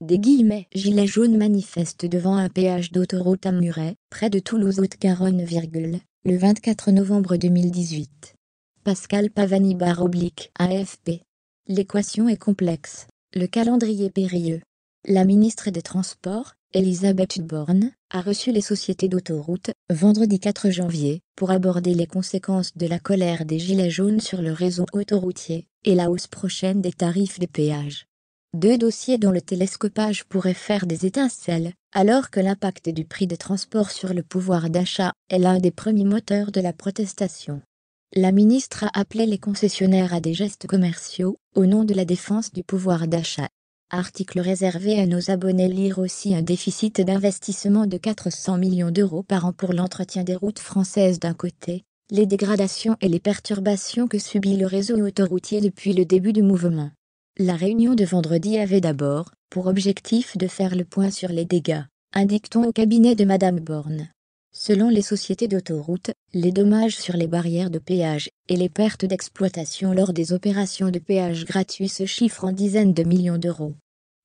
Gilets jaunes manifestent devant un péage d'autoroute à Muret, près de Toulouse-Haute-Garonne, le 24 novembre 2018. Pascal Pavani /AFP. L'équation est complexe, le calendrier périlleux. La ministre des Transports, Elisabeth Borne, a reçu les sociétés d'autoroutes, vendredi 4 janvier, pour aborder les conséquences de la colère des Gilets jaunes sur le réseau autoroutier, et la hausse prochaine des tarifs des péages. Deux dossiers dont le télescopage pourrait faire des étincelles, alors que l'impact du prix des transports sur le pouvoir d'achat est l'un des premiers moteurs de la protestation. La ministre a appelé les concessionnaires à des gestes commerciaux, au nom de la défense du pouvoir d'achat. Article réservé à nos abonnés. Lire aussi un déficit d'investissement de 400 millions d'euros par an pour l'entretien des routes françaises d'un côté, les dégradations et les perturbations que subit le réseau autoroutier depuis le début du mouvement. La réunion de vendredi avait d'abord pour objectif de faire le point sur les dégâts, indique-t-on au cabinet de Madame Borne. Selon les sociétés d'autoroutes, les dommages sur les barrières de péage et les pertes d'exploitation lors des opérations de péage gratuits se chiffrent en dizaines de millions d'euros.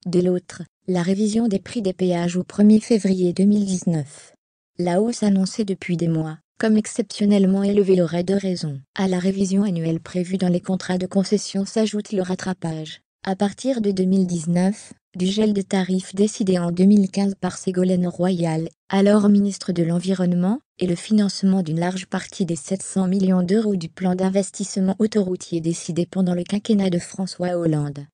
De l'autre, la révision des prix des péages au 1er février 2019. La hausse annoncée depuis des mois, comme exceptionnellement élevée, aurait deux raisons. À la révision annuelle prévue dans les contrats de concession s'ajoute le rattrapage, à partir de 2019, du gel des tarifs décidé en 2015 par Ségolène Royal, alors ministre de l'Environnement, et le financement d'une large partie des 700 millions d'euros du plan d'investissement autoroutier décidé pendant le quinquennat de François Hollande.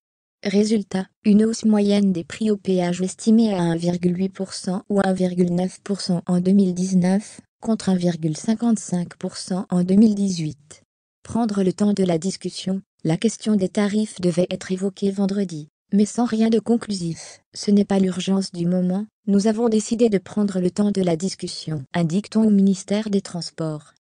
Résultat, une hausse moyenne des prix au péage estimée à 1,8% ou 1,9% en 2019, contre 1,55% en 2018. Prendre le temps de la discussion, la question des tarifs devait être évoquée vendredi, mais sans rien de conclusif. Ce n'est pas l'urgence du moment, nous avons décidé de prendre le temps de la discussion, indique-t-on au ministère des Transports.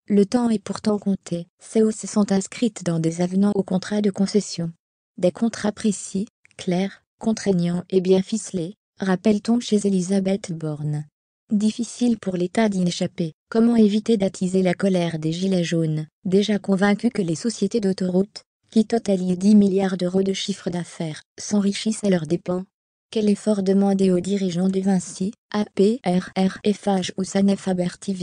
Le temps est pourtant compté, ces hausses sont inscrites dans des avenants aux contrats de concession. Des contrats précis, clairs, contraignants et bien ficelés, rappelle-t-on chez Elisabeth Borne. Difficile pour l'État d'y échapper. Comment éviter d'attiser la colère des Gilets jaunes, déjà convaincus que les sociétés d'autoroutes, qui totalisent 10 milliards d'euros de chiffre d'affaires, s'enrichissent à leurs dépens? Quel effort demander aux dirigeants de Vinci, APRR, Eiffage ou Sanef Abertis,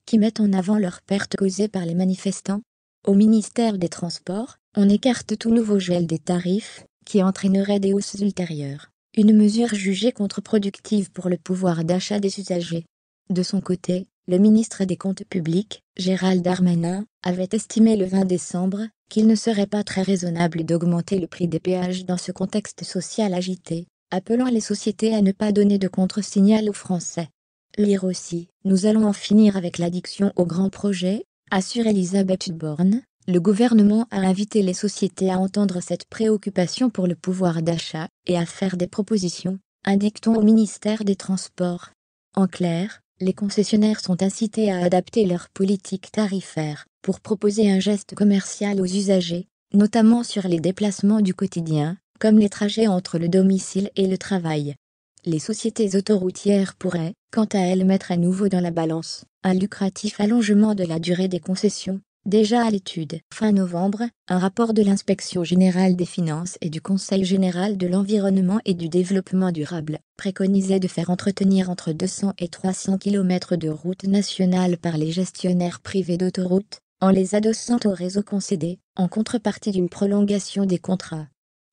qui mettent en avant leurs pertes causées par les manifestants? Au ministère des Transports, on écarte tout nouveau gel des tarifs, qui entraînerait des hausses ultérieures. Une mesure jugée contre-productive pour le pouvoir d'achat des usagers. De son côté, le ministre des Comptes publics, Gérald Darmanin, avait estimé le 20 décembre qu'il ne serait pas très raisonnable d'augmenter le prix des péages dans ce contexte social agité, appelant les sociétés à ne pas donner de contre-signal aux Français. Lire aussi, nous allons en finir avec l'addiction aux grands projets, assure Elisabeth Borne. Le gouvernement a invité les sociétés à entendre cette préoccupation pour le pouvoir d'achat et à faire des propositions, indique-t-on au ministère des Transports. En clair, les concessionnaires sont incités à adapter leur politique tarifaire pour proposer un geste commercial aux usagers, notamment sur les déplacements du quotidien, comme les trajets entre le domicile et le travail. Les sociétés autoroutières pourraient, quant à elles, mettre à nouveau dans la balance un lucratif allongement de la durée des concessions, déjà à l'étude. Fin novembre, un rapport de l'Inspection générale des finances et du Conseil général de l'environnement et du développement durable préconisait de faire entretenir entre 200 et 300 km de routes nationales par les gestionnaires privés d'autoroutes, en les adossant au réseau concédé, en contrepartie d'une prolongation des contrats.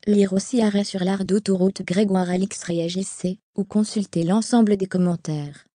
Lire aussi arrêt sur l'art d'autoroute Grégoire Alix réagissait, ou consulter l'ensemble des commentaires.